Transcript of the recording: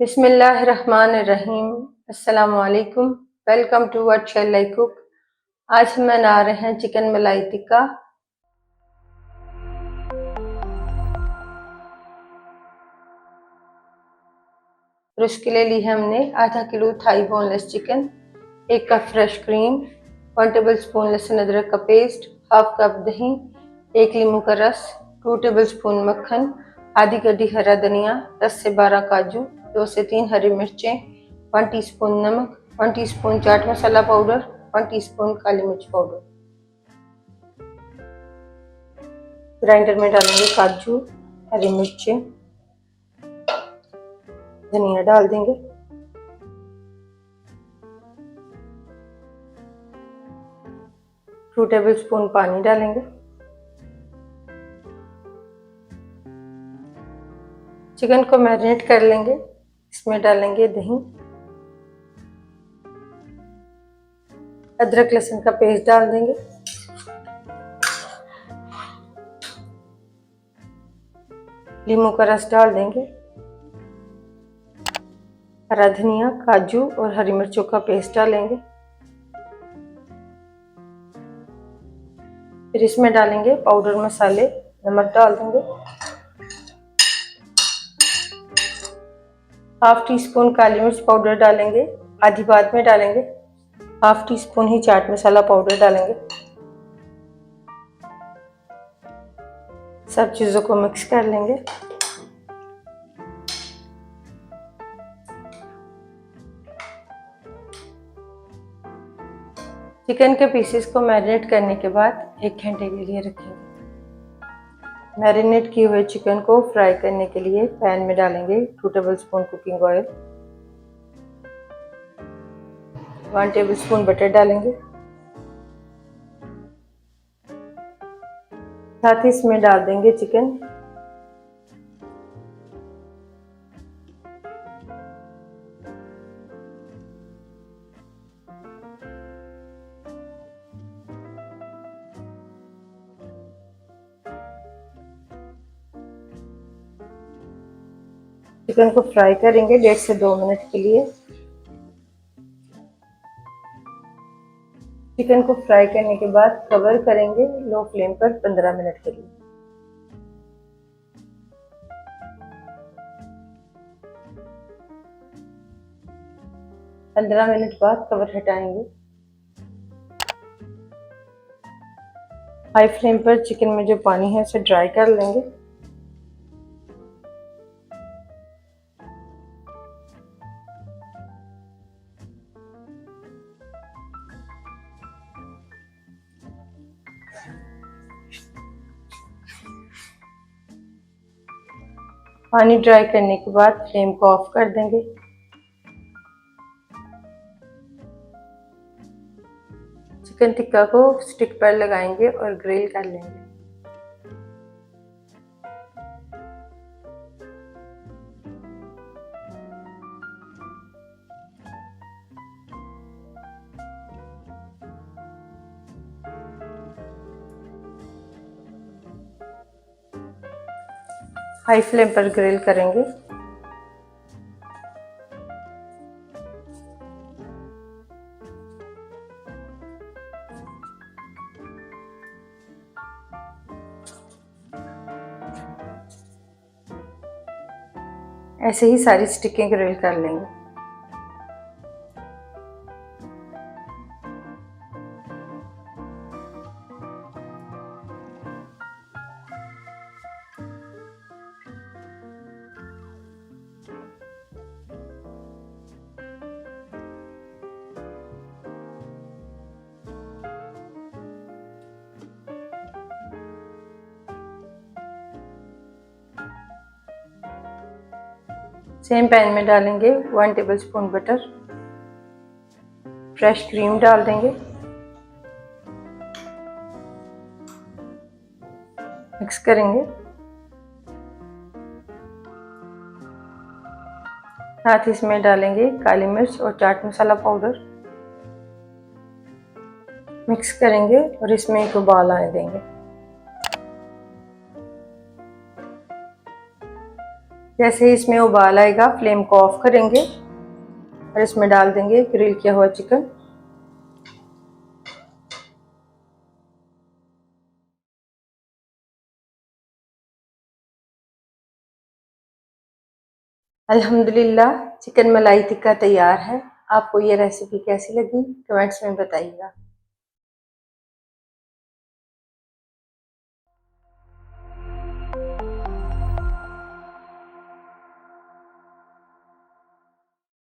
बिस्मिल्लाहिर्रहमानिर्रहीम। अस्सलामु अलैकुम। Welcome to what shall I cook. आज हम बना रहे हैं चिकन मलाई टिक्का। और उसके लिए ली है हमने आधा किलो thigh boneless chicken, 1 cup fresh cream, 1 table spoon लहसुन अदरक का पेस्ट, हाफ कप दही, 1 लीमू का रस, 2 टेबल स्पून मक्खन, आधी कटी हरा धनिया, 10 से 12 काजू, 2 से 3 हरी मिर्चें, 1 टीस्पून नमक, 1 teaspoon chaat masala powder, 1 teaspoon काली मिर्च पाउडर। ग्राइंडर में डालेंगे काजू, हरी मिर्चें, धनिया डाल देंगे, टू टेबल स्पून पानी डालेंगे। चिकन को मैरिनेट कर लेंगे। इसमें डालेंगे दही, अदरक लहसुन का पेस्ट डाल देंगे, लीमू का रस डाल देंगे, हरा धनिया, काजू और हरी मिर्चों का पेस्ट डालेंगे। फिर इसमें डालेंगे पाउडर मसाले, नमक डाल देंगे, हाफ टी स्पून काली मिर्च पाउडर डालेंगे, आधी बाद में डालेंगे। हाफ टी स्पून ही चाट मसाला पाउडर डालेंगे। सब चीज़ों को मिक्स कर लेंगे। चिकन के पीसेस को मैरिनेट करने के बाद 1 घंटे के लिए रखेंगे। मैरिनेट किए हुए चिकन को फ्राई करने के लिए पैन में डालेंगे 2 table spoon cooking oil, 1 table spoon butter डालेंगे, साथ ही इसमें डाल देंगे चिकन। चिकन को फ्राई करेंगे 1.5 से 2 मिनट के लिए। चिकन को फ्राई करने के बाद कवर करेंगे लो फ्लेम पर 15 मिनट के लिए। पंद्रह मिनट बाद कवर हटाएंगे। हाई फ्लेम पर चिकन में जो पानी है उसे ड्राई कर लेंगे। पानी ड्राई करने के बाद फ्लेम को ऑफ कर देंगे। चिकन टिक्का को स्टिक पर लगाएंगे और ग्रिल कर लेंगे। हाई फ्लेम पर ग्रिल करेंगे। ऐसे ही सारी स्टिकें ग्रिल कर लेंगे। सेम पैन में डालेंगे 1 table spoon butter, fresh cream डाल देंगे, मिक्स करेंगे। साथ ही इसमें डालेंगे काली मिर्च और चाट मसाला पाउडर, मिक्स करेंगे और इसमें एक उबाल आने देंगे। जैसे ही इसमें उबाल आएगा फ्लेम को ऑफ करेंगे और इसमें डाल देंगे ग्रिल किया हुआ चिकन। अल्हम्दुलिल्लाह चिकन मलाई टिक्का तैयार है। आपको ये रेसिपी कैसी लगी कमेंट्स में बताइएगा।